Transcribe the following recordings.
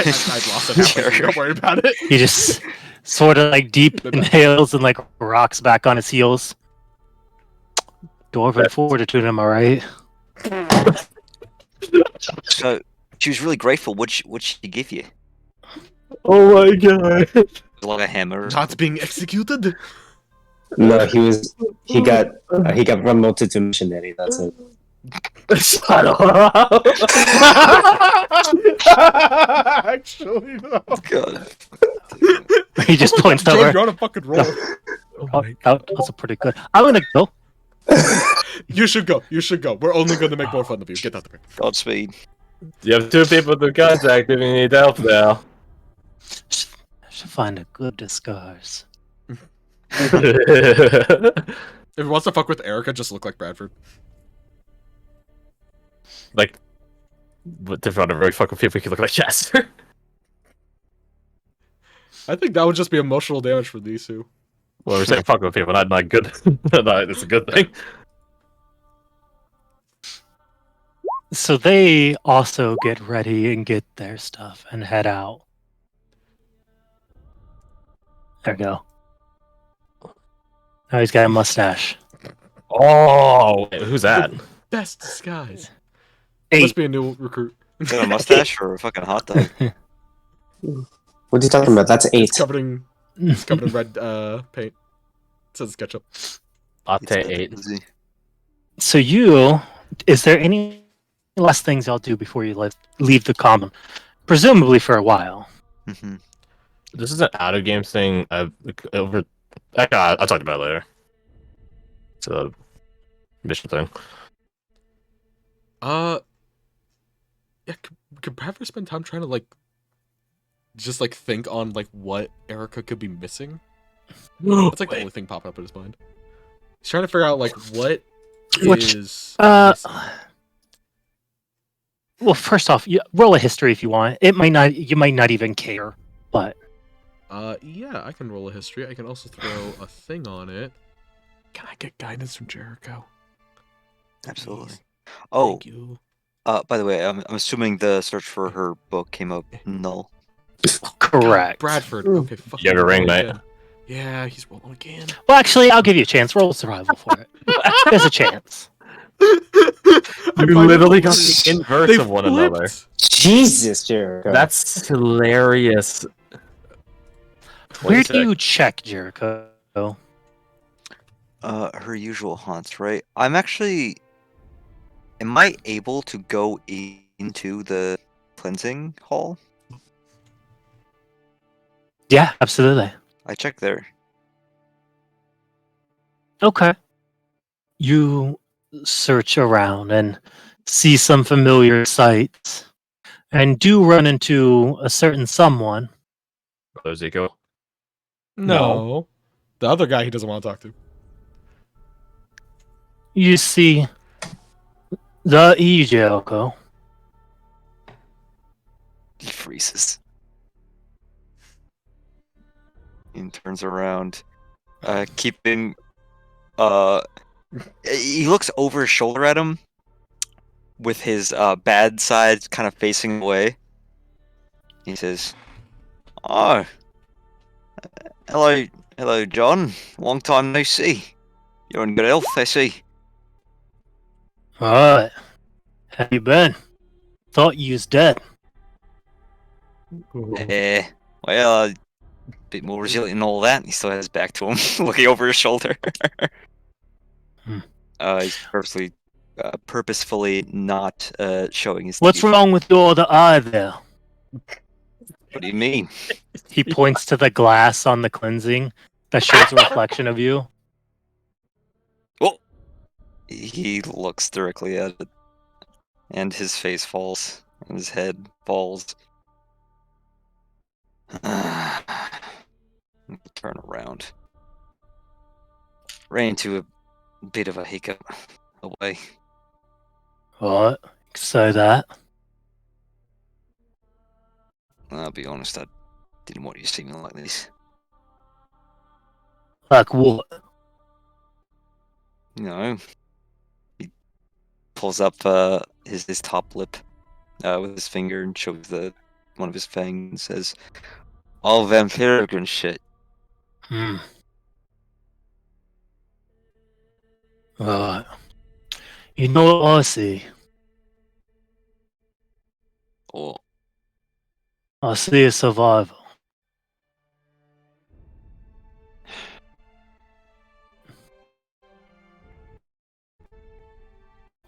I'd lost it halfway. Don't worry about it. He just sort of like deep inhales and like rocks back on his heels. Dwarven fortitude, am I right? So she was really grateful. What'd she give you? Oh my god. Like a hammer? Not being executed. No, he got promoted to missionary. That's it. Shut up. Actually, no. God. He just points George, over. you're on a fucking roll. Oh, that was a pretty good. I'm gonna go. You should go. You should go. We're only going to make more fun of you. Get out the way. Godspeed. You have 2 people to contact if you need help now. Should find a good disguise. If he wants to fuck with Erica, just look like Bradford. Like, but if you want to really fuck with people, you can look like Chester. I think that would just be emotional damage for these two. Well, we're saying fuck with people, not good. It's a good thing. So they also get ready and get their stuff and head out. There we go. Now he's got a mustache. Oh, wait, who's that? Best disguise. 8. Must be a new recruit. Is that a mustache or a fucking hot dog? What are you talking about? That's 8. It's covered in red paint. It says ketchup. Latte 8. So is there any last things y'all do before you leave the common? Presumably for a while. Mm-hmm. This is an out of game thing. I'll talk about it later. It's a mission thing. Yeah, could Bradford spend time trying to just think on what Erica could be missing? That's the only thing popping up in his mind. He's trying to figure out what is missing. Well, first off, roll a history if you want. You might not even care, but yeah, I can roll a history. I can also throw a thing on it. Can I get guidance from Jericho? Absolutely. Please. Oh, Thank you. by the way, I'm assuming the search for her book came up null. correct. Bradford. Okay, fuck. You have a ring, mate. again. Yeah, he's rolling again. Well, actually, I'll give you a chance. Roll survival for it. There's a chance. I You find literally it got hilarious. the inverse They of one flipped. another. Jesus, Jericho. That's hilarious. Where do 26. you check, Jericho? Her usual haunts, right? I'm actually... Am I able to go into the cleansing hall? Yeah, absolutely. I checked there. Okay. You search around and see some familiar sights, and do run into a certain someone. Brother Zico. No. The other guy he doesn't want to talk to. You see the Jericho. He freezes. And turns around. Keeping... He looks over his shoulder at him. With his bad side kind of facing away. He says... Oh... Hello, John. Long time no see. You're in good health, I see. Alright. How you been? Thought you was dead. Well, a bit more resilient and all that. He still has his back to him, looking over his shoulder. He's purposefully not showing his What's teeth. wrong with your other eye there? What do you mean? He points to the glass on the cleansing that shows a reflection of you. Oh! He looks directly at it. And his face falls. And his head falls. Turn around. Ran into a bit of a hiccup away. What? Say that. I'll be honest, I didn't want you to see me like this. Like what? You know, he pulls up his top lip with his finger and shows the one of his fangs and says, "All vampiric and shit." Hmm. Right. You know what I see? Or I see a survivor.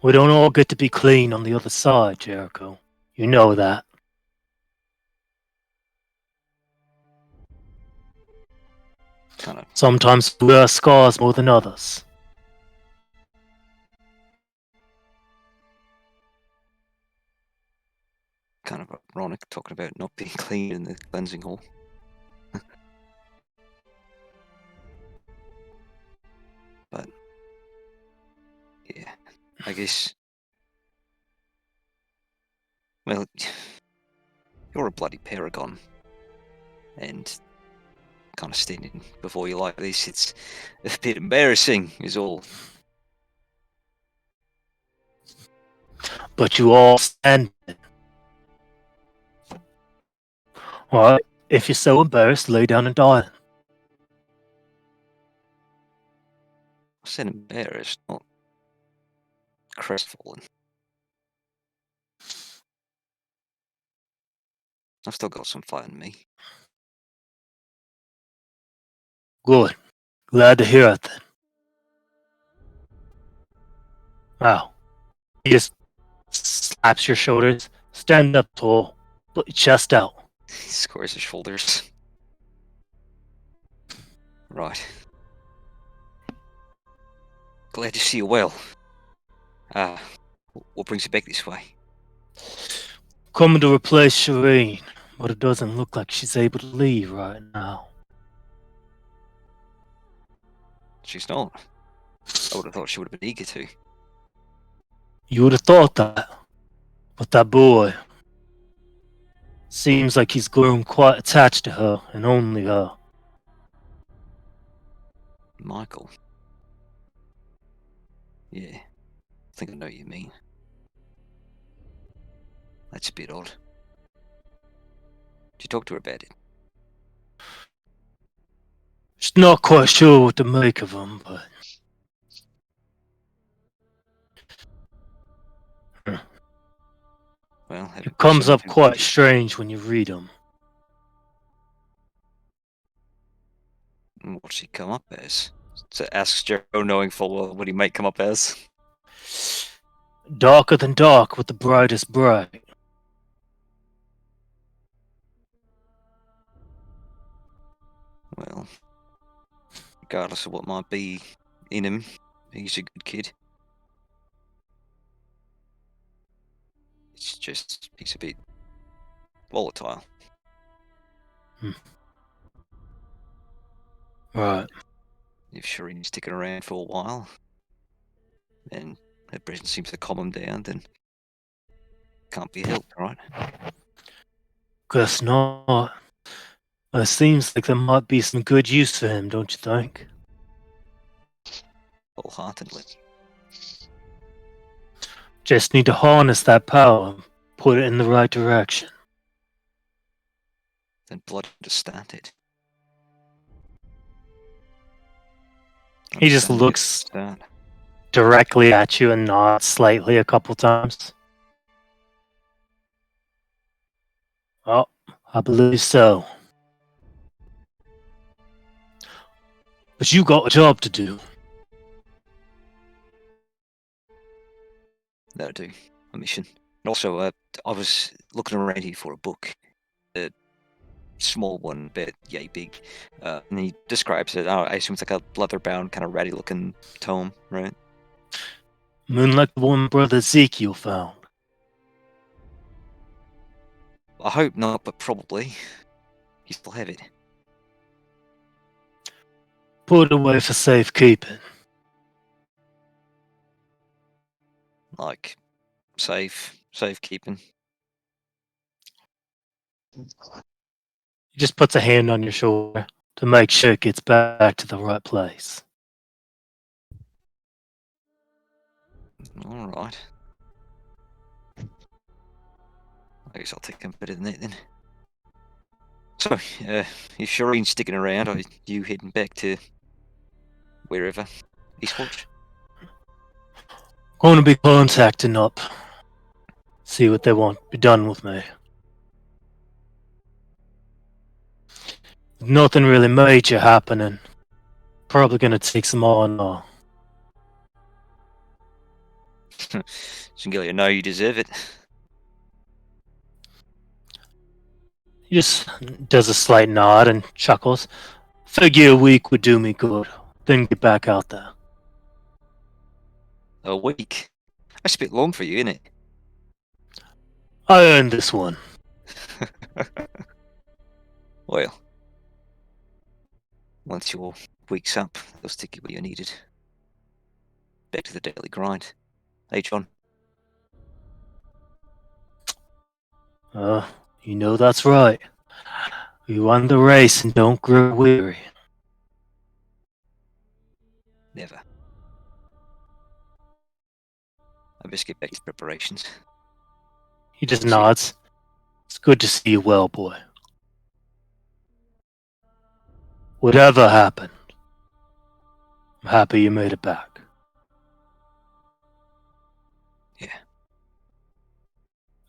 We don't all get to be clean on the other side, Jericho. You know that. kind of Sometimes we wear scars more than others. ironic talking about not being clean in the cleansing hall. But yeah, I guess. Well, you're a bloody paragon, and kind of standing before you like this, it's a bit embarrassing, is all. But you all stand it. Alright, if you're so embarrassed, lay down and die. I said embarrassed, not crestfallen. I've still got some fight in me. Good. Glad to hear it then. Wow. He just slaps your shoulders. Stand up tall. Put your chest out. He squares his shoulders. Right. Glad to see you well. What brings you back this way? Coming to replace Shireen, but it doesn't look like she's able to leave right now. She's not. I would have thought she would have been eager to. You would have thought that. But that boy seems like he's grown quite attached to her and only her. Michael. Yeah, I think I know what you mean. That's a bit odd. Did you talk to her about it? She's not quite sure what to make of him, but Well, having it comes questioned up him- quite strange when you read him. What's he come up as? So asks Joe, knowing full well what he might come up as. Darker than dark with the brightest bright. Well, regardless of what might be in him, he's a good kid. It's just, he's a bit volatile. Right. If Shireen's sticking around for a while, and her presence seems to calm him down, then can't be helped, right? Guess not. It seems like there might be some good use for him, don't you think? Wholeheartedly. Just need to harness that power, put it in the right direction. Then blood understand it. He just Understand it, looks understand. directly at you and nods slightly a couple times. Oh, I believe so. But you got a job to do. That'll do. A mission. And also, I was looking around here for a book. A small one, but yay big. And he describes it. I assume it's like a leather-bound, kind of ratty-looking tome, right? Moonlight the one brother Ezekiel found. I hope not, but probably. You still have it. Put away for safekeeping. Like, safekeeping. He just puts a hand on your shoulder to make sure it gets back to the right place. Alright. I guess I'll take a bit of that then. So, if Shireen's sticking around, are you heading back to wherever? Eastwatch? Going to be contacting up. See what they want to be done with me. Nothing really major happening. Probably gonna take some on. Singelia, no, you deserve it. He just does a slight nod and chuckles. Figure a week would do me good. Then get back out there. A week? That's a bit long for you, isn't it? I earned this one. Well, once your week's up, they'll stick you where you're needed. Back to the daily grind. Hey, John. You know that's right. We won the race and don't grow weary. Never. I best get back to preparations. He just nods. It's good to see you well, boy. Whatever happened, I'm happy you made it back. Yeah.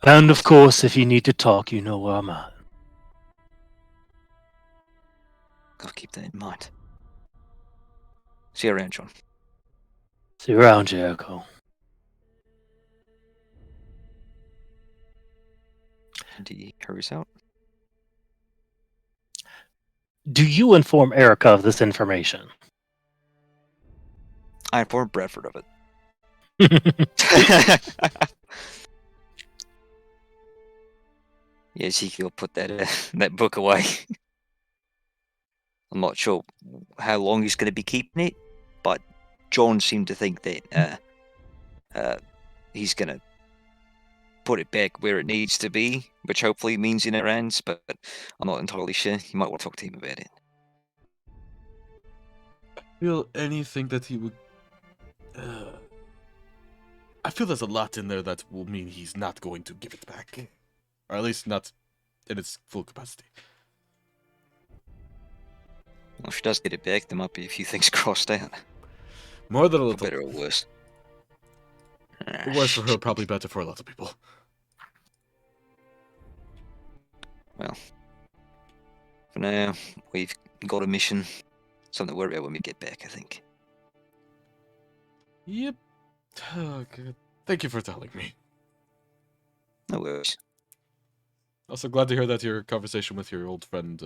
And of course, if you need to talk, you know where I'm at. Gotta keep that in mind. See you around, John. See you around, Jericho. And he hurries out. Do you inform Erica of this information? I informed Bradford of it. Yeah, Ezekiel put that book away. I'm not sure how long he's going to be keeping it, but John seemed to think that he's going to put it back where it needs to be, which hopefully means in our hands, but I'm not entirely sure. You might want to talk to him about it. I feel anything that he would... I feel there's a lot in there that will mean he's not going to give it back. Or at least not in its full capacity. Well, if she does get it back, there might be a few things crossed out. More than a For little. better or worse. Worse for her, probably better for a lot of people. Well, for now, we've got a mission. Something to worry about when we get back, I think. Yep. Oh, good. Thank you for telling me. No worries. Also glad to hear that your conversation with your old friend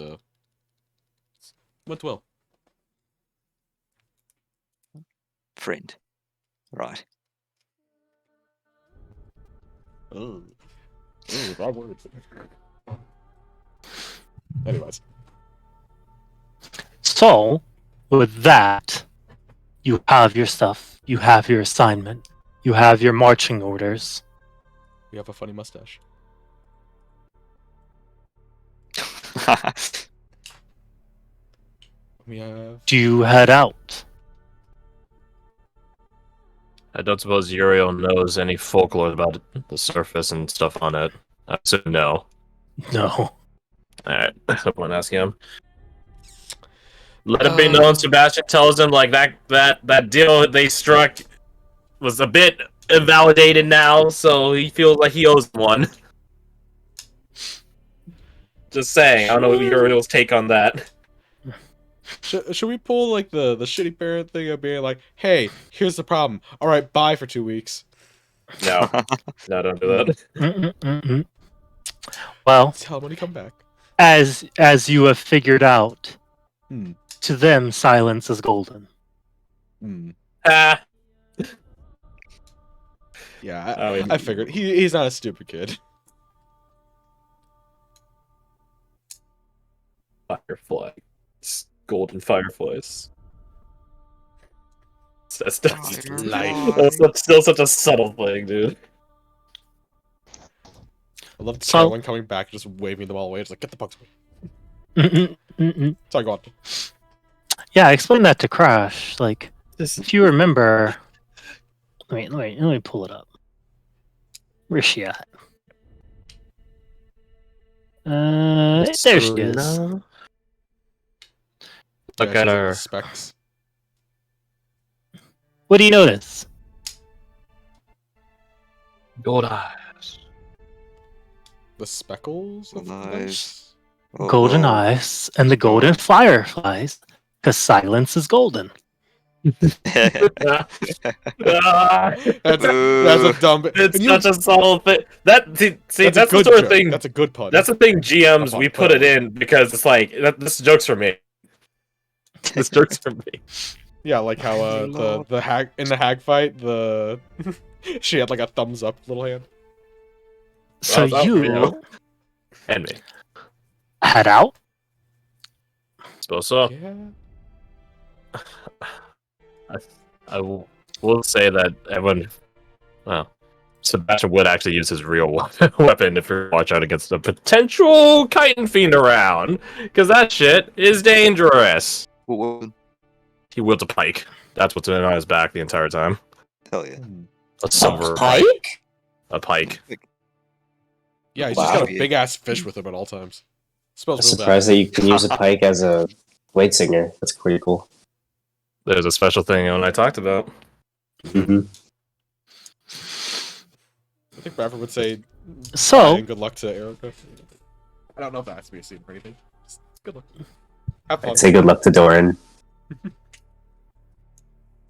went well. Friend. Right. Oh, that word. Anyways. So, with that, you have your stuff, you have your assignment, you have your marching orders. We have a funny mustache. We have... Do you head out? I don't suppose Uriel knows any folklore about the surface and stuff on it. I assume no. No. Alright, no point asking him. Let it be known, Sebastian tells him like that deal they struck was a bit invalidated now, so he feels like he owes one. Just saying, I don't know what Uriel's take on that. Should we pull like the shitty parent thing of being like, hey, here's the problem. Alright, bye for 2 weeks. No. No, don't do that. Mm-mm-mm-mm. Well, Tell him when you come back. as you have figured out, Hmm. to them silence is golden. Hmm. Ah. Yeah, I figured. He's not a stupid kid. Firefly. It's golden fireflies. That's still such a subtle thing, dude. I love So- Carolyn coming back, just waving them all away. It's like, get the bugs away. Mm-mm-mm-mm. Sorry, go on. Yeah, I explained that to Crash. Like, This if you remember, let me pull it up. Where's she at? There she is. Selena? Yeah, Look she's at got her. the specs. What do you notice? Gold eyes. The speckles of Nice. nice. Oh, Golden whoa. eyes and the golden God. fireflies, because silence is golden. That's a dumb bit. It's And you, such a subtle thing. See, that's that's a the good sort of joke. thing. That's a good pun. That's the thing, GMs. Pun, We put it pun. in because it's like this joke's for me. This joke's for me. Yeah, like how Oh, Lord. the hag in the hag fight, the she had like a thumbs up little hand. So that was you me, yeah. And me. head out. Suppose so. Yeah. I will say that everyone. Well, Sebastian would actually use his real weapon if you're watch out against a potential chitin fiend around, because that shit is dangerous. Whoa, He wields a pike. That's what's been on his back the entire time. hell yeah. A silver Pike? A pike. Yeah, he's Wow. just got a big ass fish with him at all times. I'm Smells real surprised bad. that you can use a pike as a weight singer. That's pretty cool. There's a special thing when I talked about. Hmm. I think Bradford would say So- bye and good luck to Erica. I don't know if that has to be a scene or anything. Just good luck. Have fun. I'd say good luck to Doran.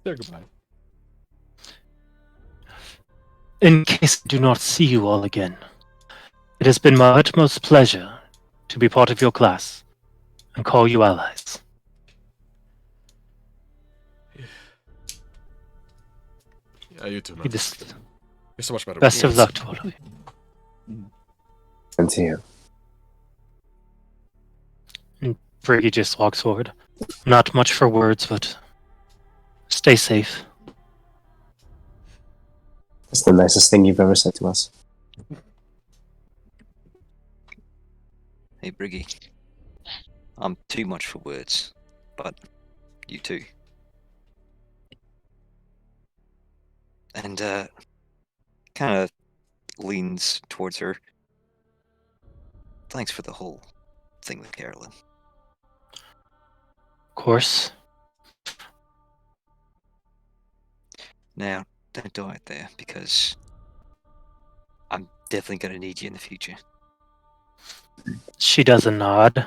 Say goodbye. In case I do not see you all again, it has been my utmost pleasure to be part of your class and call you allies. Yeah, you too, man. You just- You're so much better. Best with of words. luck to all of you. And to you. Friggy just walks forward. Not much for words, but stay safe. That's the nicest thing you've ever said to us. Hey, Briggy. I'm too much for words, but you too. And, kind of leans towards her. Thanks for the whole thing with Carolyn. Of course. Now, don't die out there, because I'm definitely going to need you in the future. She does a nod.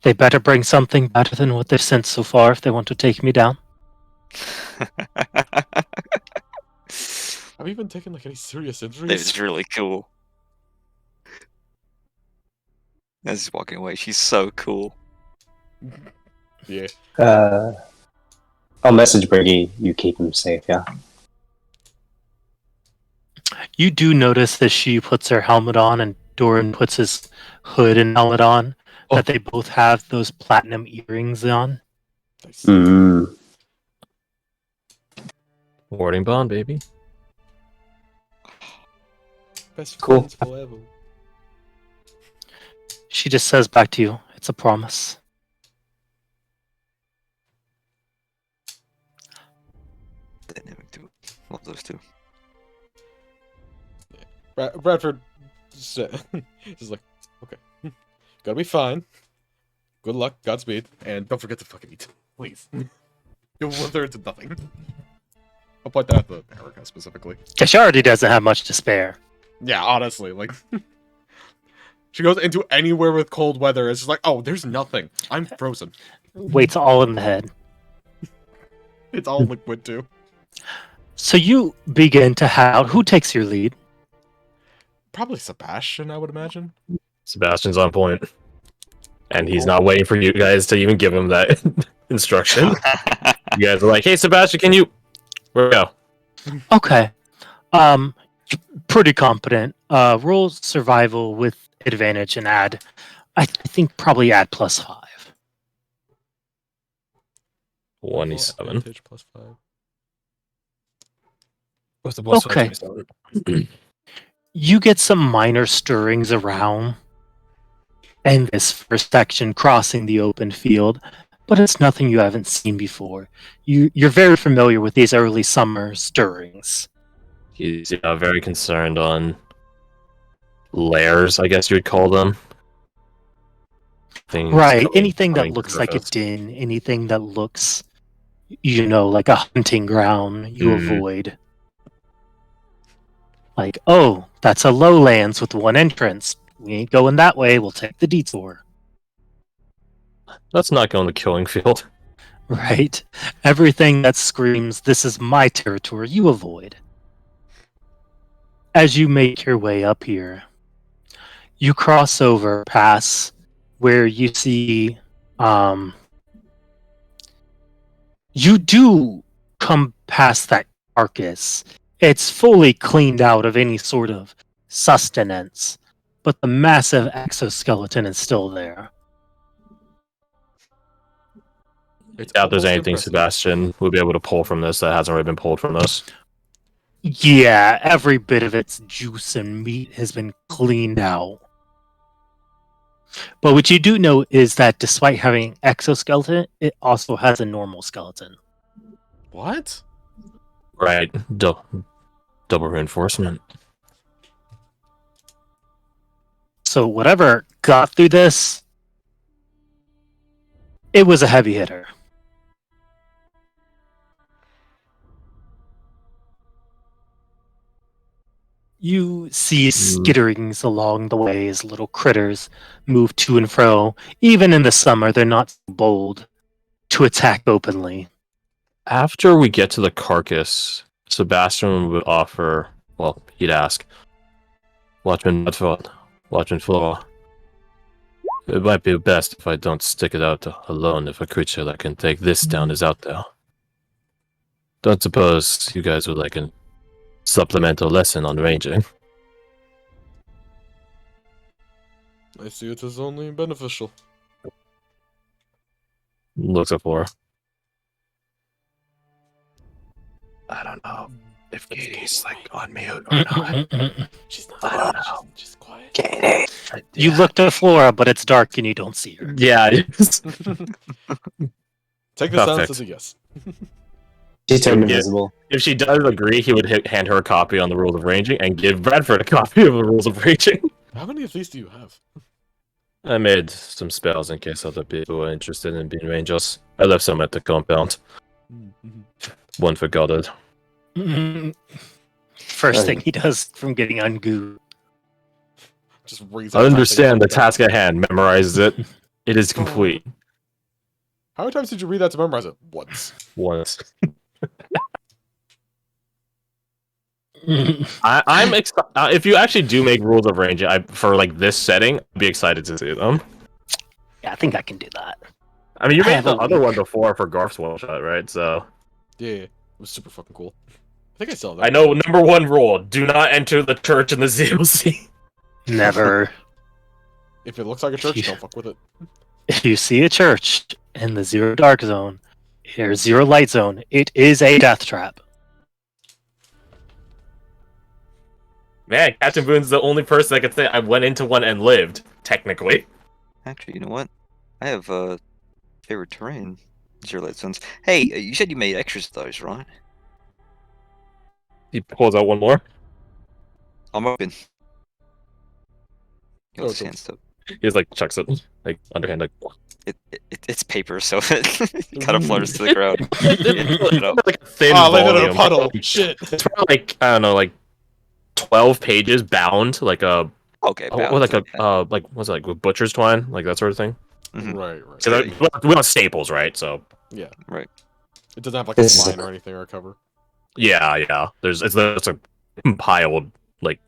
They better bring something better than what they've sent so far if they want to take me down. Have you even taken like any serious injuries? It's really cool. As he's walking away, she's so cool. Yeah. I'll message Briggy. You keep him safe, yeah? You do notice that she puts her helmet on and Doran puts his hood and helmet on, that they both have those platinum earrings on. Nice. Mm. Warding bond, baby. Best Cool. friends forever. She just says back to you, it's a promise. Dynamic too. Love those two. Bradford just, just like, okay. Gotta be fine. Good luck, Godspeed, and don't forget to fucking eat. Please. You'll wither into nothing. I'll point that out to Erica specifically. She already doesn't have much to spare. Yeah, honestly, like... she goes into anywhere with cold weather, it's just like, oh, there's nothing. I'm frozen. Weight's all in the head. It's all liquid, too. So you begin to head out. Who takes your lead? Probably Sebastian, I would imagine. Sebastian's on point. And he's not waiting for you guys to even give him that instruction. You guys are like, hey, Sebastian, can you... Where we go? Okay. Pretty competent. Roll survival with advantage and add. I think probably add +5. 27. Advantage +5. What's the plus Okay. 27? You get some minor stirrings around and this first section crossing the open field, but it's nothing you haven't seen before. You're very familiar with these early summer stirrings. He's very concerned on lairs, I guess you would call them. Things Right. coming- Anything that coming looks to like a surface. den, anything that looks, like a hunting ground, you avoid. Like, oh, that's a lowlands with one entrance. We ain't going that way. We'll take the detour. Let's not go in the killing field. Right? Everything that screams, this is my territory, you avoid. As you make your way up here, you cross over past where you see, you do come past that carcass. It's fully cleaned out of any sort of sustenance, but the massive exoskeleton is still there. It's Doubt there's almost anything impressive. Sebastian would be able to pull from this that hasn't already been pulled from this. Yeah, every bit of its juice and meat has been cleaned out. But what you do know is that despite having exoskeleton, it also has a normal skeleton. What? Right. Double reinforcement. So whatever got through this, it was a heavy hitter. You see skitterings along the way as little critters move to and fro. Even in the summer, they're not so bold to attack openly. After we get to the carcass, Sebastian would offer, well, he'd ask, Watchman Medford, Watchman Floor. It might be best if I don't stick it out alone if a creature that can take this down is out there. Don't suppose you guys would like a supplemental lesson on ranging? I see it as only beneficial. Looks at Flora. I don't know if Katie's like on mute or not. She's not. I don't know. She's quiet. Katie. You look to Flora, but it's dark and you don't see her. Yeah. Take the silence Perfect. as a yes. She turned Yeah. invisible. If she does agree, he would hand her a copy on the rules of ranging and give Bradford a copy of the rules of ranging. How many of these do you have? I made some spells in case other people were interested in being rangers. I left some at the compound. One for Goddard. First thing he does from getting ungooed. Just reads I out understand the something. task at hand. Memorizes it. It is complete. How many times did you read that to memorize it? Once. Once. I'm excited. If you actually do make rules of ranging for like this setting, I'd be excited to see them. Yeah, I think I can do that. I mean, you I made have the a other week. one before for Garth's one shot, right? So Yeah, it was super fucking cool. I think I still have that. I know number one rule: do not enter the church in the ZOC. Never. If it looks like a church, don't fuck with it. If you see a church in the zero dark zone or zero light zone, it is a death trap. Man, Captain Boone's the only person that could say I went into one and lived. Technically, Actually, you know what? I have favorite terrain. Zero light zones. Hey, you said you made extras of those, right? he pulls out one more. I'm open. You'll Oh, see and stuff. He just like chucks it like underhand, like It's paper, so it kind of flutters to the ground. it's like a thin Ah, landed in a volume. puddle. Shit. It's probably like I don't know, like 12 pages bound, like a Okay, like a like what's it like with butcher's twine, like that sort of thing. Mhm. Right, right. So we don't have staples, right? So Right. It doesn't have like a This is spine a- or anything or a cover. yeah. It's a compiled like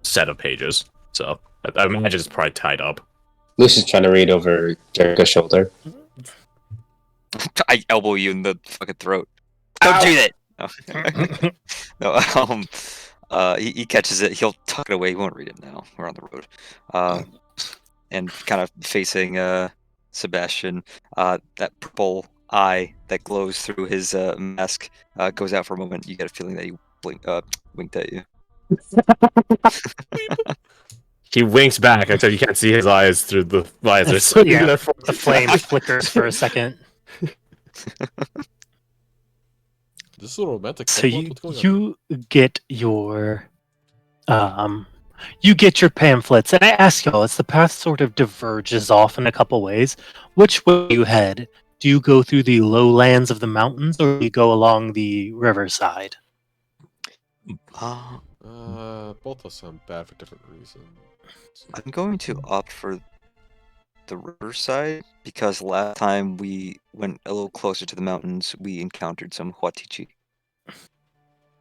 set of pages. So I imagine it's probably tied up. Lucian's trying to read over Jericho's shoulder. I elbow you in the fucking throat. Don't do that. No, he catches it. He'll tuck it away. He won't read it now. We're on the road. And kind of facing Sebastian, that purple eye that glows through his mask goes out for a moment. You get a feeling that he winked at you. He winks back except you can't see his eyes through the visor. So Yeah, you're the flame flickers for a second. This is a romantic. So couple. you What's going on? you get your You get your pamphlets, and I ask y'all, as the path sort of diverges off in a couple ways, which way do you head? Do you go through the lowlands of the mountains, or do you go along the riverside? Both of them bad for different reasons. I'm going to opt for the riverside because last time we went a little closer to the mountains, we encountered some Huatichi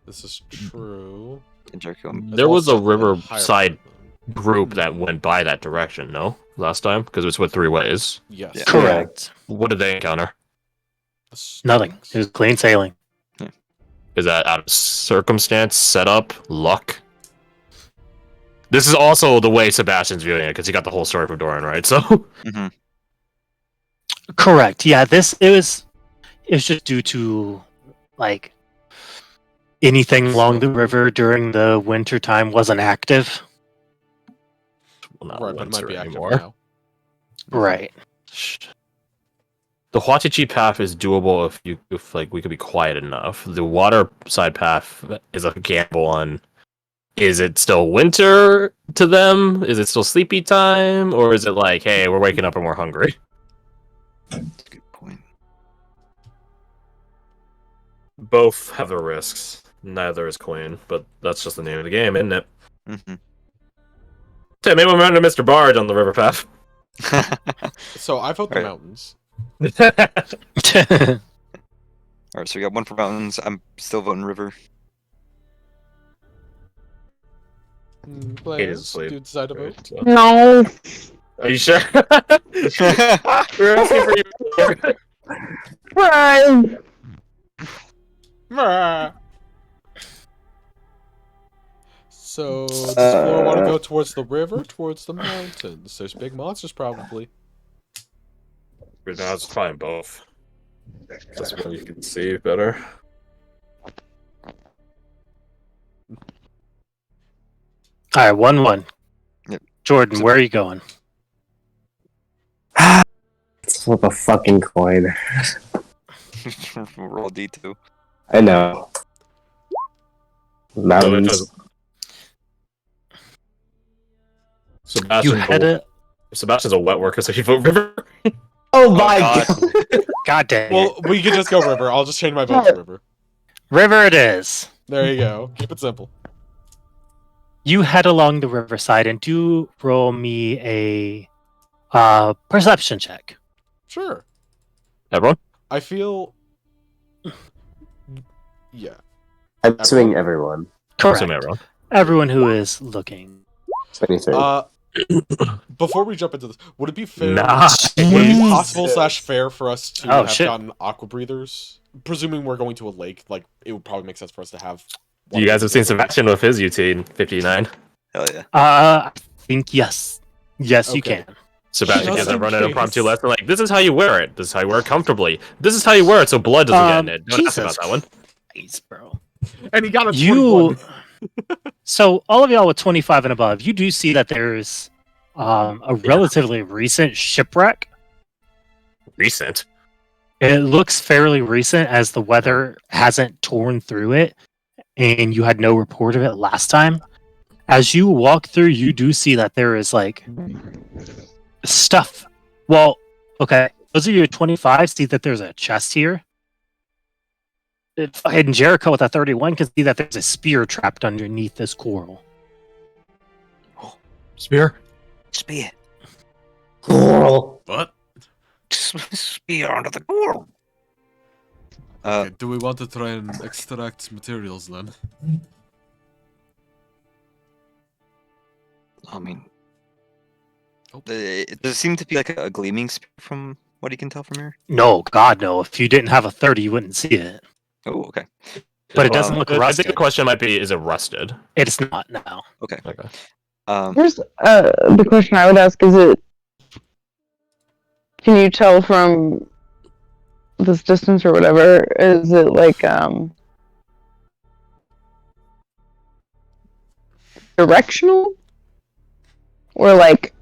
This is true. in Jericho. There was a Also riverside higher- group that went by that direction, no? Last time? Because it's with 3 ways. Yes. Yeah. Correct. What did they encounter? The Nothing. Starks. It was clean sailing. Is that out of circumstance, setup, luck? This is also the way Sebastian's viewing it, because he got the whole story from Doran, right? So Mm-hmm. Correct. Yeah, it was just due to like anything along the river during the winter time wasn't active. not Right, but it might winter be active anymore. now. Right. The Huatichi path is doable if like we could be quiet enough. The water side path is a gamble on. Is it still winter to them? Is it still sleepy time, or is it like, hey, we're waking up and we're hungry? That's a good point. Both have their risks. Neither is Queen, but that's just the name of the game, isn't it? Mm-hmm. Okay, maybe we'll run into Mr. Barge on the river path. So I vote the Right. mountains. Alright, so we got one for mountains. I'm still voting river. Players, asleep. do you decide to vote? So- No. Are you sure? We're asking for you. Fine. So, does Flora want to go towards the river, towards the mountains? There's big monsters, probably. Right now, it's fine both. Just when you can see better. All right, 1-1. Yep. Jordan, where are you going? Flip a fucking coin. Roll D2. I know. Mountains. You Sebastian's had a, a Sebastian's a wet worker, so he vote river. Oh my God. god! God dang it. Well, we could just go river. I'll just change my vote to river. River it is. There you go. Keep it simple. You head along the riverside and do roll me a perception check. Sure. Everyone? I feel. Yeah. I'm assuming everyone. Correct. Assume everyone. Everyone who is looking. 23. Before we jump into this, would it be fair? Nah. Would it be Jesus. possible / fair for us to Oh, have shit. gotten aqua breathers? Presuming we're going to a lake, like it would probably make sense for us to have. one You guys of have seen these. Sebastian with his UT in 59. Hell yeah. I think yes. Yes, you Okay. can. Sebastian Just gives in everyone an impromptu case. lesson like, this is how you wear it. This is how you wear it comfortably. This is how you wear it so blood doesn't get in it. Don't ask Jesus about that one. Christ, bro. And he got a You 21. So all of y'all with 25 and above, you do see that there's a relatively recent shipwreck. Recent. It looks fairly recent as the weather hasn't torn through it, and you had no report of it last time. As you walk through, you do see that there is like stuff. Well, okay, those of you at 25 see that there's a chest here. And Jericho with a 31 can see that there's a spear trapped underneath this coral. Spear? Spear. Coral. What? Spear under the coral. Okay, do we want to try and extract materials then? I mean, Oh. it does seem to be like a gleaming spear from what you can tell from here. No, God, no. If you didn't have a 30, you wouldn't see it. Oh, okay. But it doesn't look I think rusted. the question might be, is it rusted? It's not now. Okay. Here's the question I would ask: is it? Can you tell from this distance or whatever? Is it like directional, or like?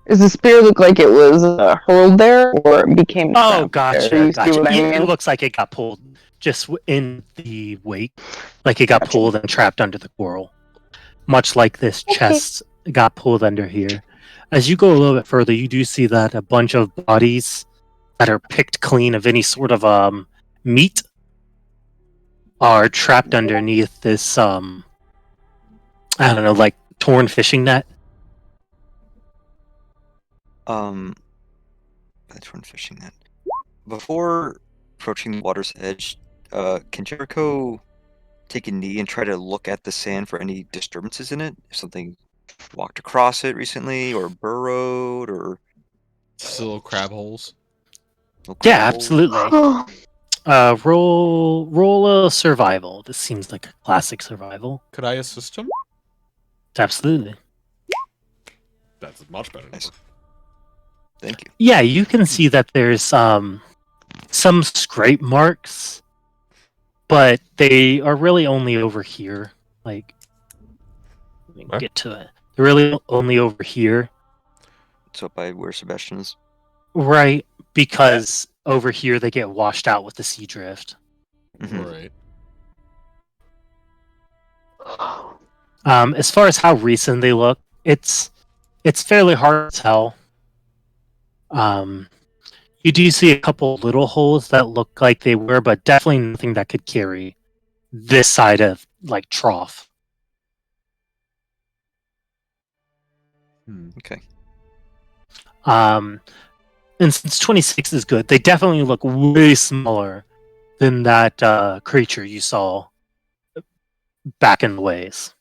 Does the spear look like it was hurled there, or it became? Oh, trapped there? Do gotcha. you see what I Yeah, mean? it looks like it got pulled just in the wake. Like it got Gotcha. pulled and trapped under the coral. much like this chest got pulled under here. As you go a little bit further, you do see that a bunch of bodies that are picked clean of any sort of meat are trapped underneath this I don't know, like torn fishing net. That's one fishing net. Before approaching the water's edge, can Jericho take a knee and try to look at the sand for any disturbances in it? If something walked across it recently, or burrowed, or Just little crab holes. little Yeah, crab holes? absolutely. Roll a survival. This seems like a classic survival. Could I assist him? Absolutely. That's much better. Nice. Thank you. Yeah, you can see that there's some scrape marks, but they are really only over here. Like, let me What? get to it. They're really only over here, It's up by where Sebastian is. right? Because over here they get washed out with the sea drift. Mhm. Right. As far as how recent they look, it's fairly hard to tell. You do see a couple little holes that look like they were, but definitely nothing that could carry this side of like trough. Okay. And since 26 is good, they definitely look way smaller than that creature you saw back in the ways.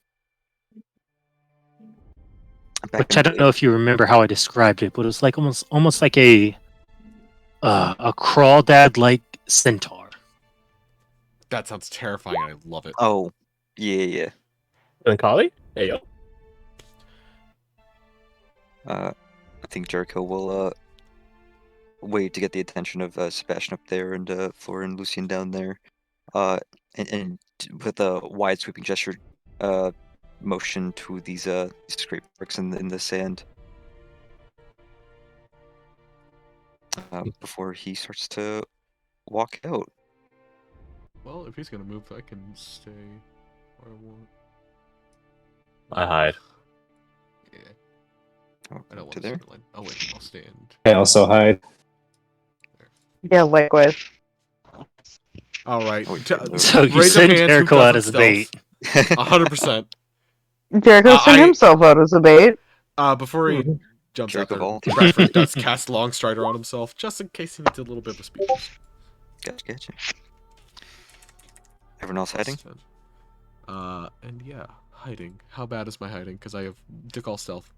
Which I don't know if you remember how I described it, but it was like almost like a crawdad like centaur. That sounds terrifying. I love it. Oh, yeah. And Kali? Hey, yo. I think Jericho will wait to get the attention of Sebastian up there and Flora and Lucian down there. And with a wide sweeping gesture, motion to these scrape bricks in the sand. Before he starts to walk out. Well, if he's gonna move, I can stay where I want. I hide. Yeah. Oh, I don't want to to there. line. Oh wait, I'll stand. I also hide. Yeah, likewise. All right. Oh, So you Raise of send hands, who Jericho out doesn't as bait. 100%. Jericho sent himself out as a bait. Before he jumps Jericho out there, volunteer. Bradford does cast Long Strider on himself, just in case he needs a little bit of a speed boost. Gotcha. Everyone else hiding? And yeah, hiding. How bad is my hiding? Because I have Dickall stealth.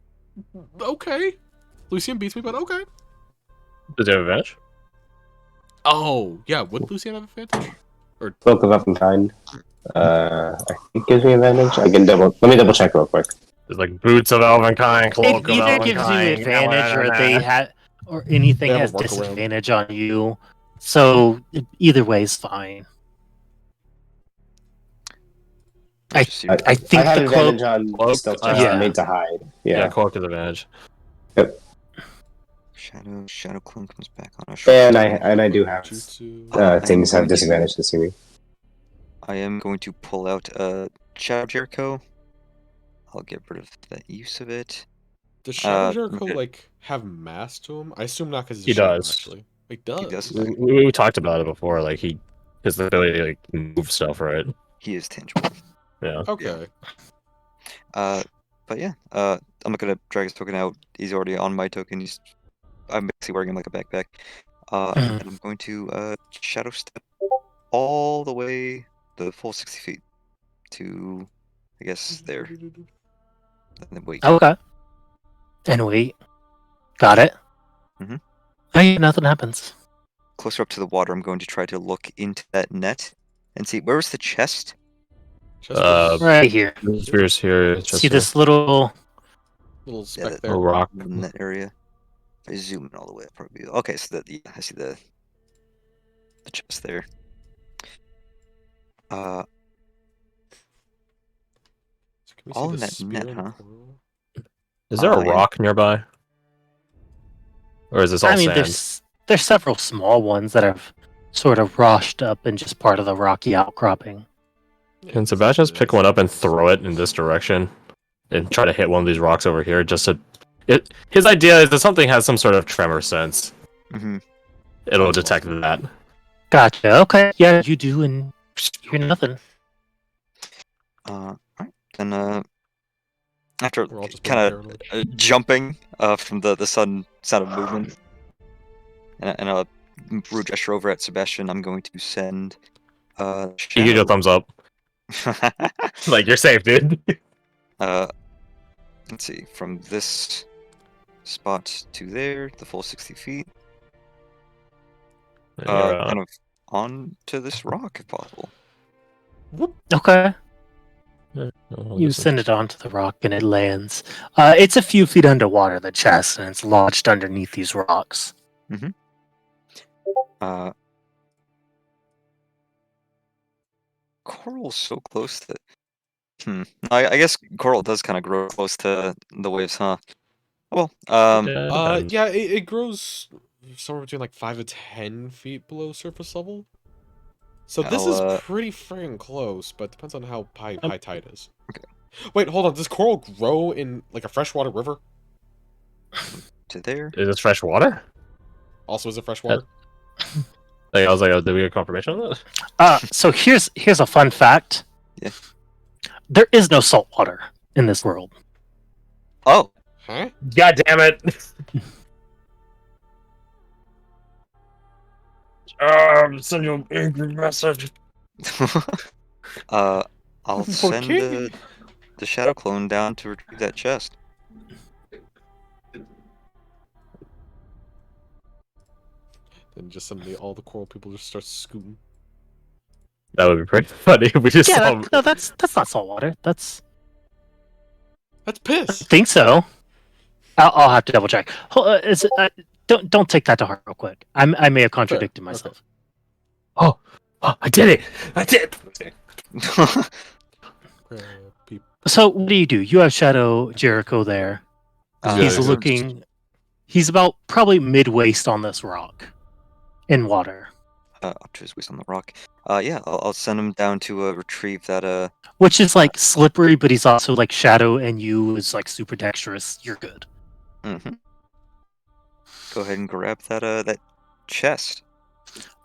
Okay. Lucian beats me, but okay. Does he have advantage? Oh, yeah. Would Lucian have advantage? Cloak of Elfenkind. I think gives me advantage. I can let me double check real quick. There's like boots of Elvenkind, cloak It of either gives you Elvenkind. advantage or they had or anything They have has a workaround. disadvantage on you. So either way is fine. I think I have the cloak. advantage on Cloak, stealth checks yeah. made to hide. Yeah, Yeah. cloak is advantage. Shadow Clone comes back on us. And I do have Jutsu. things have disadvantage to see me. I am going to pull out Shadow Jericho. I'll get rid of that use of it. Does Shadow Uh, Jericho, okay. like, have mass to him? I assume not because He Shadow, does. actually. He does. does. We talked about it before. Like his ability to like move stuff, right? He is tangible. Yeah. Okay. But yeah, I'm not gonna drag his token out. He's already on my token. I'm basically wearing him like a backpack. And I'm going to shadow step all the way the full 60 feet to, I guess, there. And then wait. Okay. And wait. Got it. Mhm. Hey, nothing happens. Closer up to the water, I'm going to try to look into that net and see where was the chest. Just Right here. Spears here. See this little. little Yeah, speck that there. a rock. net area. If I zoom in all the way, probably. Okay, so I see the chest there. So can we see all the in that spear net, and the huh? coral? Is there a yeah. rock nearby? Or is this all I mean, sand? there's several small ones that have sort of washed up and just part of the rocky outcropping. Yeah, Can this Sebastian is just pick one up and throw it in this direction? and try to hit one of these rocks over here. Just to, his idea is that something has some sort of tremor sense. Mm-hmm. It'll detect that. Gotcha. Okay. Yeah, you do, and you hear nothing. Alright. Then after We're all just kind being of paranoid. jumping from the sound of movement, and a rude gesture over at Sebastian, I'm going to send You give your thumbs up. Like, you're safe, dude. let's see, from this spot to there, the full 60 feet, kind of onto this rock if possible. Okay. You send it onto the rock and it lands. It's a few feet underwater, the chest, and it's lodged underneath these rocks. Coral's so close that. I guess coral does kind of grow close to the waves, huh? Well, Yeah, it grows somewhere between like 5 to 10 feet below surface level. So this is pretty freaking close, but it depends on how high tide is. Okay. Wait, hold on. Does coral grow in like a freshwater river? to there. Is this fresh water? Also, is it freshwater? Like, I was like, oh, did we get confirmation on that? So here's a fun fact. Yeah. There is no salt water in this world. Oh, Huh? God damn it! Send you an angry message. I'll send Okay. the shadow clone down to retrieve that chest. Then just suddenly all the coral people just start scooting. That would be pretty funny if we just saw. No, that's not salt water. That's That's I piss. think so. I'll have to double check. Don't take that to heart real quick. I may have contradicted Fair. myself. Oh, I did it! I did. Crab people. So what do? You have Shadow Jericho there. He's Yeah. looking. He's about probably mid-waist on this rock, in water, Up to his waist on the rock. Yeah, I'll send him down to retrieve that. which is like slippery, but he's also like Shadow, and you is like super dexterous. You're good. Mm-hmm. Go ahead and grab that chest.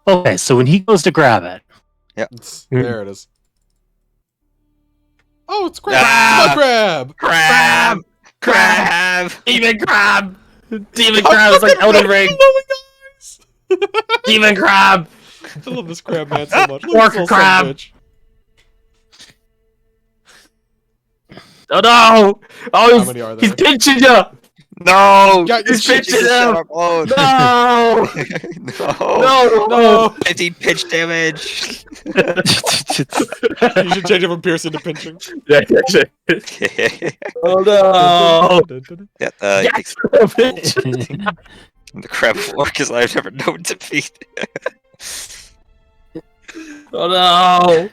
Okay, so when he goes to grab it, There it is. Oh, it's crab! Ah! It's my crab! Crab! Crab! Demon crab! Demon crab is like Elden Ring! Demon crab! I love this crab man so much. Look at Orc this little crab! son of a bitch. Oh no! How Oh, many are he's there? pinching you! No! Yeah, He's shit, pinching Shadow him! clone. No! No! No! 15 pitch damage! You should change it from piercing to pinching. Yeah, oh no! Yeah, he takes Yes! the crab orc is I've never known to defeat. Oh no!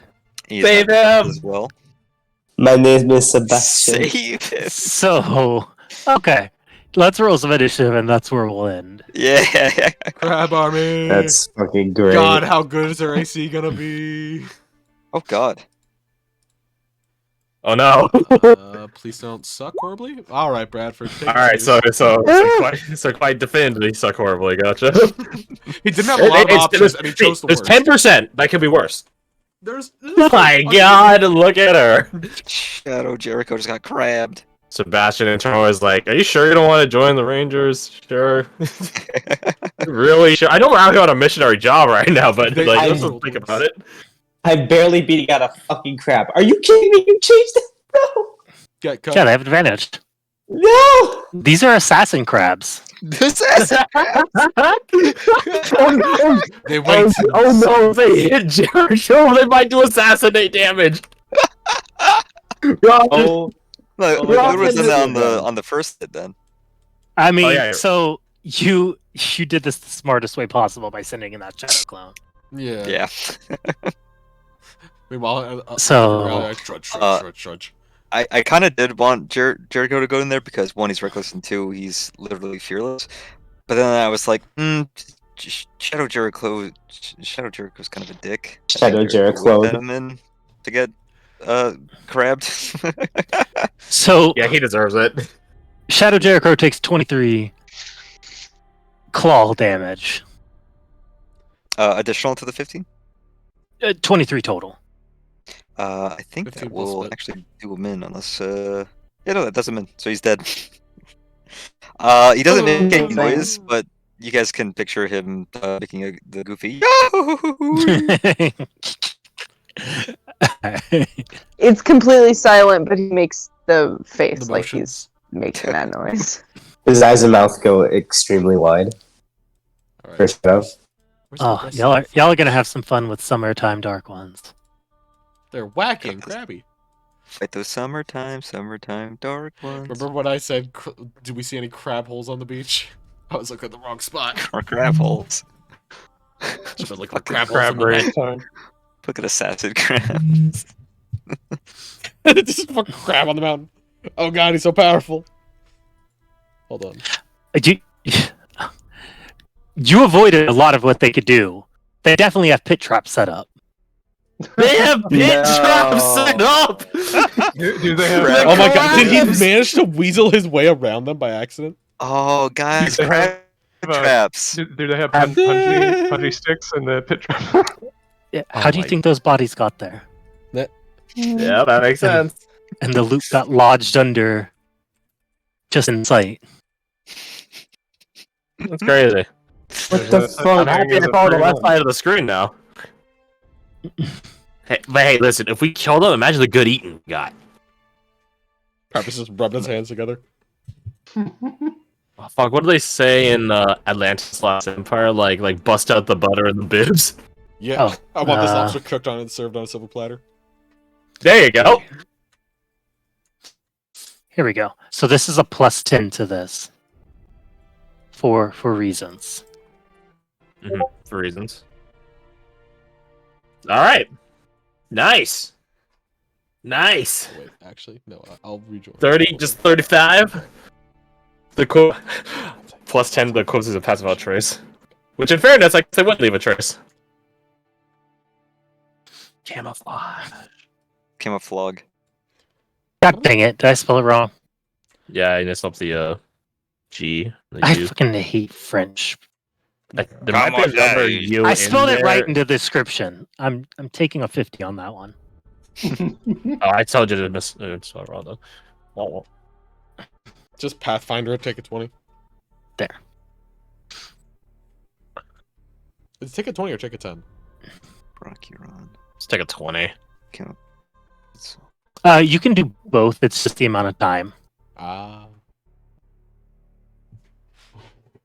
He's Save not him! as well. My name is Sebastian. Save him! so okay, let's roll some initiative, and that's where we'll end. Yeah! Crab army! That's fucking great. God, how good is their AC gonna be? Oh god. Oh no! Please don't suck horribly. All right, Bradford. Take Alright, it, so quite defend, he suck horribly, gotcha. he didn't have a lot of options, and he chose the There's worst. 10%! That could be worse. There's Oh my god, look at her! Shadow Jericho just got crabbed. Sebastian internal is like, are you sure you don't want to join the Rangers? Sure. Really sure? I know we're out here on a missionary job right now, but They- like, I- let's think about it. I'm barely beating out a fucking crab. Are you kidding me? You changed it? No! Get cut. Yeah, they have advantage. No! These are assassin crabs. This is They wait. Oh no, if they hit Jericho, they might do assassinate damage. Oh, no, my God. it was on the first hit then. I mean, yeah. so you did this the smartest way possible by sending in that shadow clone. Yeah. Yeah. Meanwhile, So- trudge. I kind of did want Jericho to go in there because one, he's reckless, and two, he's literally fearless. But then I was like, Shadow Jericho's kind of a dick. Shadow Jericho. Let him in to get crabbed. So Yeah, he deserves it. Shadow Jericho takes 23 claw damage. Additional to the 15. 23 total. I think 15 that plus will spit. actually do him in, unless yeah, no, that does him in, so he's dead. He doesn't make any noise, but you guys can picture him making the goofy. It's completely silent, but he makes the face The like motions. he's making that noise. His eyes and mouth go extremely wide. All For right. Shadow. Where's Oh, my y'all stuff? are gonna have some fun with summertime dark ones. They're wacky and crabby. Fight those summertime dark ones. Remember when I said, "Do we see any crab holes on the beach?" I was looking at the wrong spot. Or crab holes. Should have looked for Fucking crab holes on the crabbery. map. Look at assassin crabs. Just a fucking crab on the mountain. Oh god, he's so powerful. Hold on. You avoided a lot of what they could do. They definitely have pit traps set up. They have pit No. traps set up. Do they have? Crab. Oh my god, did he crabs! manage to weasel his way around them by accident? Oh, guys, They have, crab traps. do they have punji sticks in the pit trap? Yeah, Oh how do you my- think those bodies got there? Yeah, that makes sense. And the loot got lodged under, just in sight. That's crazy. What the fuck? I'm happy I follow the left side of the screen now. Hey, but hey, listen, if we kill them, imagine the good eating we got. Purpose just rubbing his hands together. Oh, fuck, what do they say in Atlantis Last Empire? Like bust out the butter and the bibs? Yeah, Oh, I want this lobster cooked on and served on a silver platter. There you go. Here we go. So this is a plus 10 to this. For reasons. For reasons. Alright. Nice. Nice. Wait, actually, no, I'll rejoin. 30, just 35. The quote plus 10, the quotes is a passive out trace. Which in fairness, I guess they would leave a trace. Camouflage. Camouflage. God dang it. Did I spell it wrong? Yeah, I messed up the G. The I U. fucking hate French. Like, there might be a number U I in spelled it right there. in the description. I'm taking a 50 on that one. Oh, I told you to spell it wrong though. Well, Just Pathfinder it, take a 20. There. Is it take a 20 or take a 10? Broccuron. let's take a 20. You can do both. It's just the amount of time. Ah.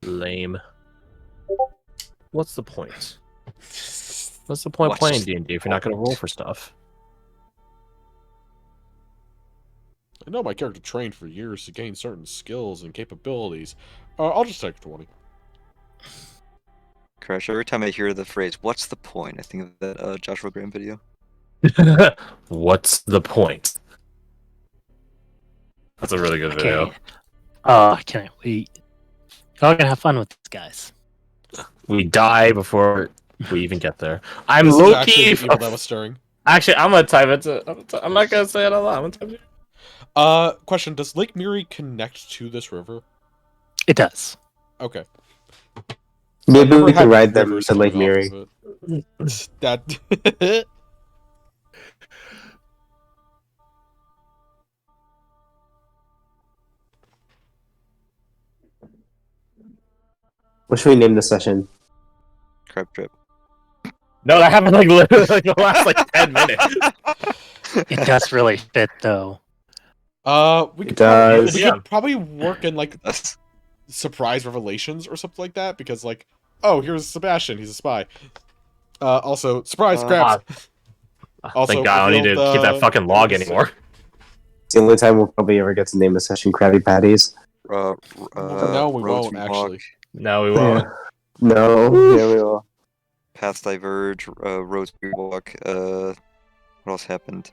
Lame. What's the point? What's the point What's playing the D&D if you're not going to roll for stuff? I know my character trained for years to gain certain skills and capabilities. I'll just take a 20. Crash, every time I hear the phrase, what's the point? I think of that Joshua Graham video. What's the point? That's a really good video. I can't wait. Y'all gonna have fun with these guys. We die before we even get there. I'm This is low actually key. the evil that was stirring. Actually, I'm gonna type it. I'm not gonna say it out loud. I'm gonna type it. Question: does Lake Miri connect to this river? It does. Okay. Maybe Never we can had ride them rivers to Lake coming off Miri. of it. That. What should we name the session? Crab trip. No, that happened like literally like the last like 10 minutes. It does really fit though. We could It does. probably, we could probably work in like That's surprise revelations or something like that because like, oh, here's Sebastian, he's a spy. Also, surprise crabs. Also, Thank God I don't need to revealed, keep that fucking log yes. anymore. It's the only time we'll probably ever get to name a session Krabby Patties. No, we Roads won't We actually. Walk, No, we won't. No, yeah, we will. Paths Diverge, Roads We Walk, what else happened?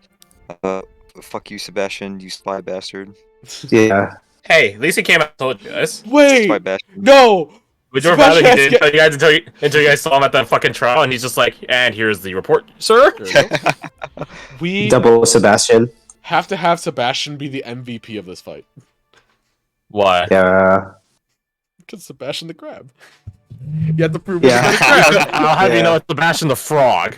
Fuck you, Sebastian, you spy bastard. Yeah. Hey, at least he came out and told you guys. Spy Wait, bastard. no, Would you rather he Sebastian didn't has tell you guys until you guys saw him at that fucking trial, and he's just like, and here's the report, sir. There we go. We Double Sebastian. have to have Sebastian be the MVP of this fight. Why? Yeah. Because Sebastian the Crab. You have to prove Yeah. he's the crab. I'll have you Yeah. know it's Sebastian the Frog.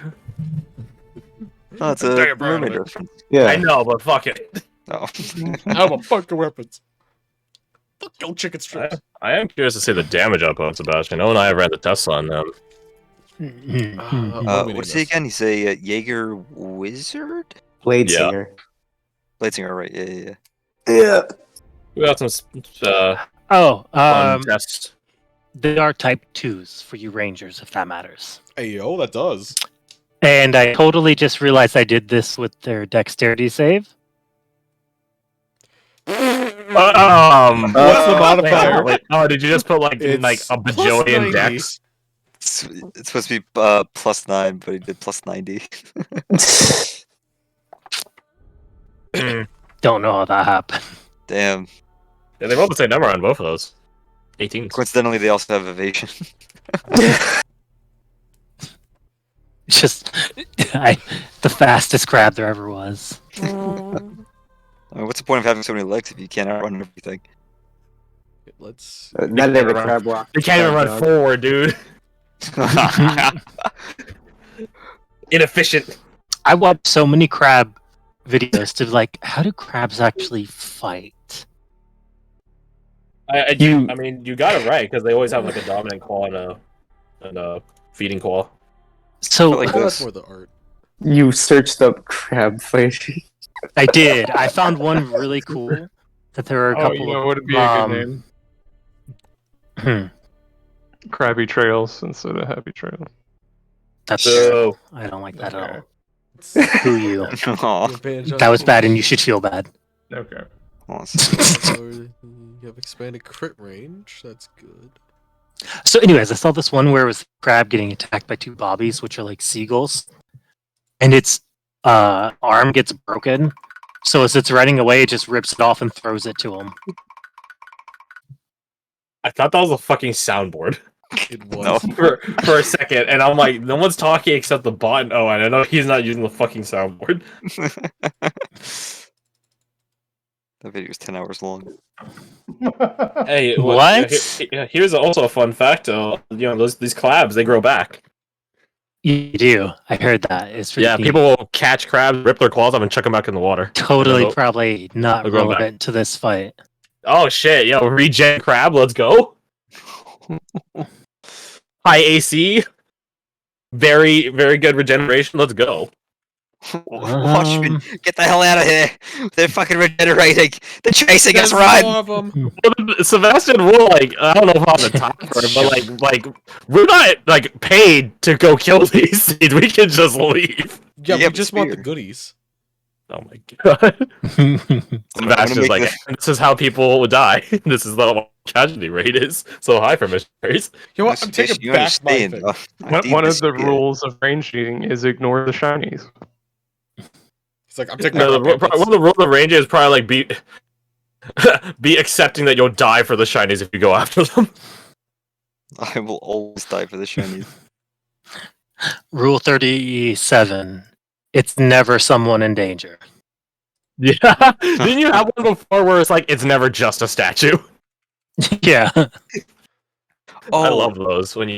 Oh, it's Dang a it, Brian, mermaid man. reference. Yeah. I know, but fuck it. Oh. How about fuck your weapons? Fuck your chicken strips. I am curious to see the damage up on Sebastian. Oh, and I have ran the tests on them. What do we What's name he this? again? He's a Jaeger wizard? Blade Yeah. Singer. Bladesinger, right? Yeah. Yeah. We got some Oh, fun tests. they are type 2s for you rangers, if that matters. Hey, yo, that does. And I totally just realized I did this with their dexterity save. What's the modifier? Wait, oh, did you just put like It's a plus bajillion 90. decks? It's supposed to be +9, but he did +90. Don't know how that happened. Damn. Yeah, they both the same number on both of those. 18. Coincidentally, they also have evasion. It's just the fastest crab there ever was. I mean, what's the point of having so many legs if you can't outrun everything? Let's. Not every crab walk. They can't even run dog. forward, dude. Inefficient. I watched so many crab videos to be like, how do crabs actually fight? I mean, you got it right because they always have like a dominant claw and a feeding claw. So Like That's this. more the art. You searched up crab fighting. I did. I found one really cool that there are a Oh, couple you know of. what would be a good name? Krabby Trails instead of Happy Trails. That's So I don't like that at all. It's- Who you? Aw. advantage on That was bad, and you should feel bad. Okay. You have expanded crit range. That's good. So, anyways, I saw this one where it was a crab getting attacked by two bobbies, which are like seagulls, and its arm gets broken. So as it's running away, it just rips it off and throws it to him. I thought that was a fucking soundboard It was. No. for a second, and I'm like, no one's talking except the bot. And, and I know he's not using the fucking soundboard. That video is 10 hours long. Hey, What? Here's also a fun fact. These crabs they grow back. You do. I heard that. It's pretty Yeah, neat. people will catch crabs, rip their claws off, and chuck them back in the water. Totally, They'll- probably not they'll grow back. relevant to this fight. Oh shit! Yo, regen crab, let's go. High AC, very very good regeneration. Let's go. Watch me. Get the hell out of here. They're fucking regenerating. They're chasing us, There's run. more of 'em. Sebastian will like I don't know if I'm the top for it, but like we're not like paid to go kill these things. We can just leave. Yeah, Yeah, we but just want the spear. goodies. Oh my god. I'm Sebastian's gonna like, make this is how people would die. This is the casualty rate is so high for missionaries. You know what? I'm taking You back my understand, thing. I need One of this the spear. rules of range eating is ignore the shinies. It's like I'm taking No, back my one of the rules of range is probably like be accepting that you'll die for the shinies if you go after them. I will always die for the shinies. Rule 37. It's never someone in danger. Yeah. Didn't you have one before where it's like it's never just a statue? Yeah. Oh, I love those when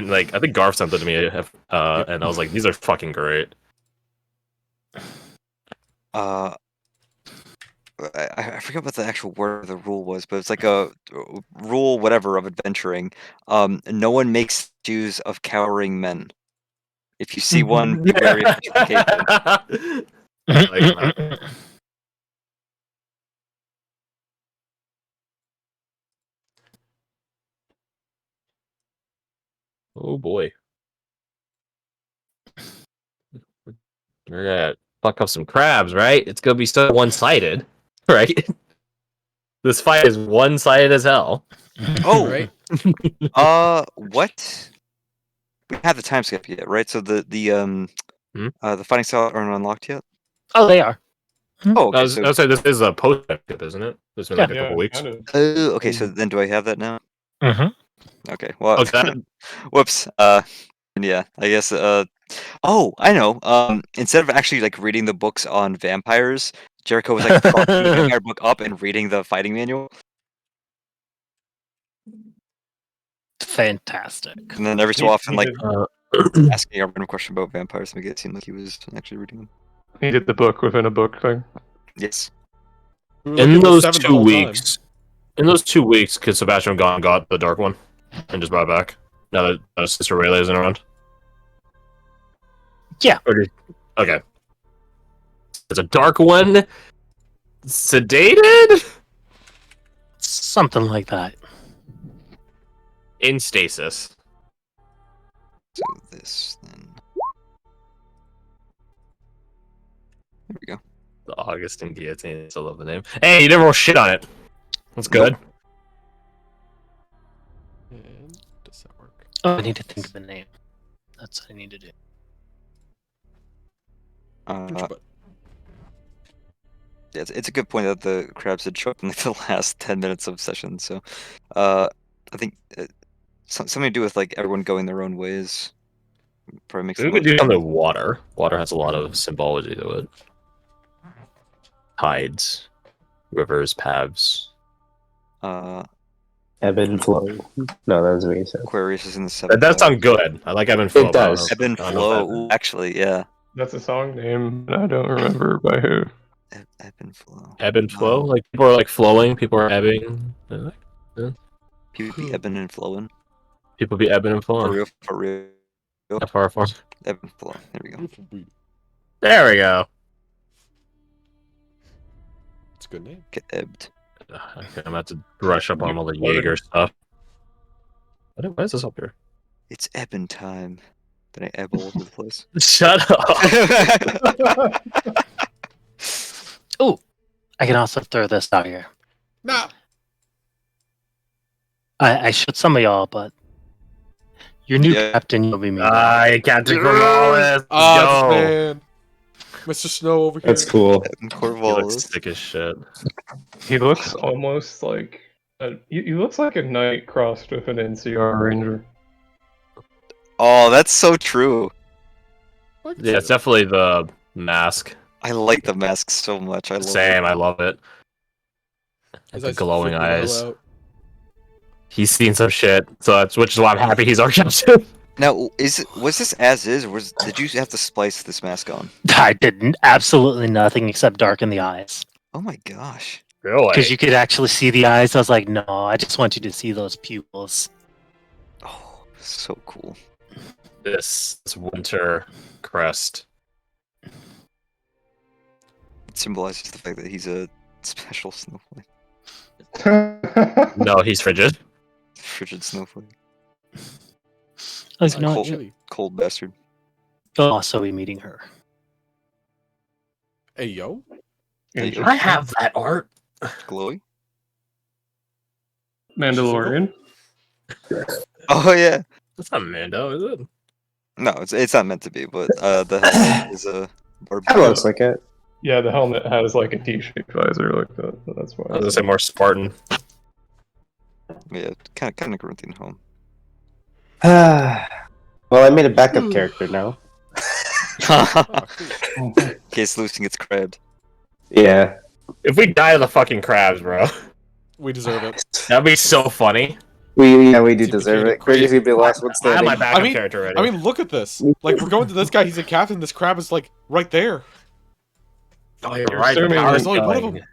like I think Garth sent them to me, and I was like, these are fucking great. I forget what the actual word of the rule was, but it's like a rule, whatever, of adventuring. No one makes statues of cowering men. If you see one, be wary of justification. Like that. Oh boy. We're gonna fuck up some crabs, right? It's gonna be so one-sided, right? This fight is one-sided as hell. Oh, Right? what? We have the time skip yet, right? So the fighting style aren't unlocked yet. Oh, they are. Oh, okay. I was saying this is a post tip, isn't it? It's been like a Yeah, couple weeks. kind of. Okay. So then, do I have that now? Mm-hmm. Okay. Well, Okay. whoops. Yeah. I guess. Oh, I know. Instead of actually like reading the books on vampires, Jericho was like propping the vampire book up and reading the fighting manual, Fantastic. and then every so He- often he like did- asking a random question about vampires to make it seem like he was actually reading them. He did the book within a book thing. Yes. We were looking In at the those seven the 2 whole time. weeks, could Sebastian gone got the dark one and just brought it back? Now that Sister Rayleigh isn't around. Yeah. Okay. It's a dark one. Sedated. Something like that. In stasis. So this then. There we go. The Augustine guillotine. I still love the name. Hey, you didn't roll shit on it. That's good. And does that work? Oh, I need to think of the name. That's what I need to do. But Yeah, it's a good point that the crabs had show up in like the last 10 minutes of session. So, I think something to do with like everyone going their own ways. Probably makes. We could do something with water. Water has a lot of symbology to it. Tides, rivers, paths. Ebb Ebb and flow. No, that was what you said. Aquarius is in the seventh. That does house. sound good. I like ebb and flow. It does. Ebb and I don't know if flow. Ooh, actually, yeah. That's a song name, and I don't remember by who. Ebb and flow. Ebb and flow. Like people are like flowing. People are ebbing. People be ebbing and flowing. People be ebbing and For flowing. real, for real. Far. Ebb and flow. There we go. There we go. it's a good name. Get ebbed. Okay, I'm about to brush up on all the Jaeger stuff. Why is this up here? It's ebbing time. Then I ebb all over the place. Shut up. Oh, I can also throw this out here. Nah. I showed some of y'all, but your new Yeah. captain you'll be meeting. Captain Corvallis. Ah, Go. man. Mr. Snow over here. That's cool. Ebbing He looks Corvallis. sick as shit. He looks almost like he looks like a knight crossed with an NCR ranger. Oh, that's so true. I can Yeah, see it's that. definitely the mask. I like the mask so much. I love Same, it. I love it. His The eyes glowing freak me the hell eyes. out. He's seen some shit, so which is why I'm happy he's our captain. Now, was this as is, or did you have to splice this mask on? I did absolutely nothing except darken the eyes. Oh my gosh. Really? Because you could actually see the eyes. I was like, no, I just want you to see those pupils. Oh, so cool. This winter crest. It symbolizes the fact that he's a special snowflake. No, he's frigid. Frigid snowflake. I was, you know Cold, what? Chili. cold bastard. You'll also be meeting her. Hey, yo. Interesting. have that art. Glowy? Mandalorian. Oh yeah. That's not Mando, is it? No, it's not meant to be, but the helmet is a barb. That looks like it. Yeah, the helmet has like a T-shaped visor like that. So that's why. I was gonna say more Spartan. Yeah, kind of Corinthian home. Well, I made a backup character now. Ah, cool. In case Lucy gets crabbed. Yeah. If we die to the fucking crabs, bro, We deserve it. that'd be so funny. We do Duplicated deserve it. Craig's gonna be the last one I have standing. my backup I mean- character ready. I mean, look at this. Like, we're going to this guy. He's a captain. This crab is, like, right there. oh, you're You're right. The assuming power's there's only one of going. them.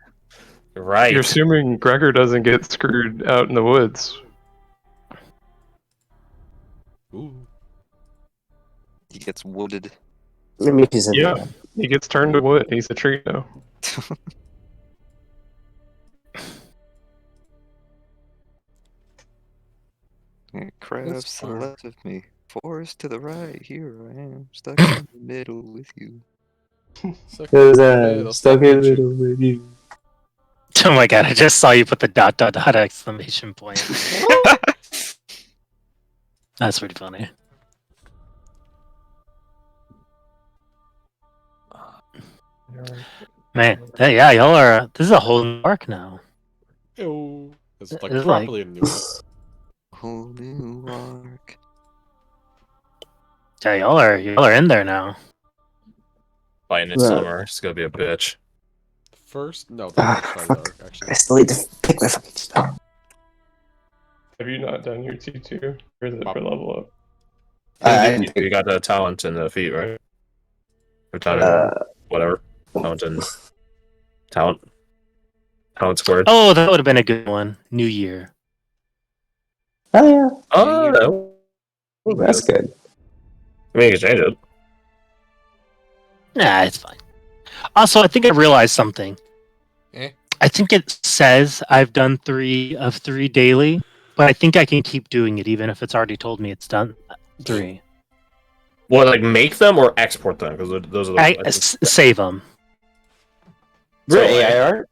You're right. You're assuming Gregor doesn't get screwed out in the woods. Ooh. He gets wooded. I mean, he's in Yeah, there. he gets turned to wood. He's a tree now. Yeah, crabs That's to the far. left of me. Forest to the right. Here I am, stuck in the middle with you. Stuck Cause in the I'm middle, stuck in you. the middle with you. Oh my god, I just saw you put the ... exclamation point. That's pretty funny. Man, yeah, y'all are. This is a whole new arc now. Ew. It's, like, It's like- properly a new one. whole new arc. Yeah, y'all are in there now. Fighting in Yeah. summer. It's gonna be a bitch. First, no, the first part of the Fuck. arc, actually. I still need to pick my fucking stuff. Have you not done your T2? Or is it for level up? You got the talent and the feat, right? Or talent, whatever. Talent and talent. Talent squared. Oh, that would have been a good one. New Year. Oh yeah, Oh, no. that's good. I mean, you can change it. Nah, it's fine. Also, I think I realized something. Eh. I think it says I've done 3 of 3 daily, but I think I can keep doing it even if it's already told me it's done 3. What, like make them or export them? Because those are the Save them. So Really? AI art?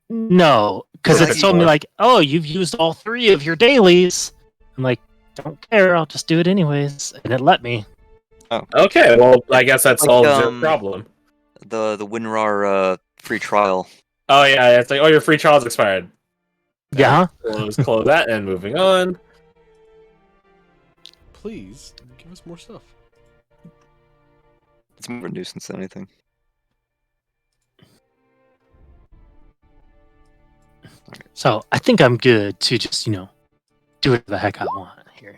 No, because Yeah, it's told me like, oh, you've used all 3 of your dailies. I'm like, don't care, I'll just do it anyways, and it let me. Okay, well, I guess that Like, solves your problem. The WinRAR free trial. Oh yeah, it's like, oh, your free trial's expired. Yeah. We'll just close that and moving on. Please give us more stuff. It's more of a nuisance than anything. So I think I'm good to just do whatever the heck I want here.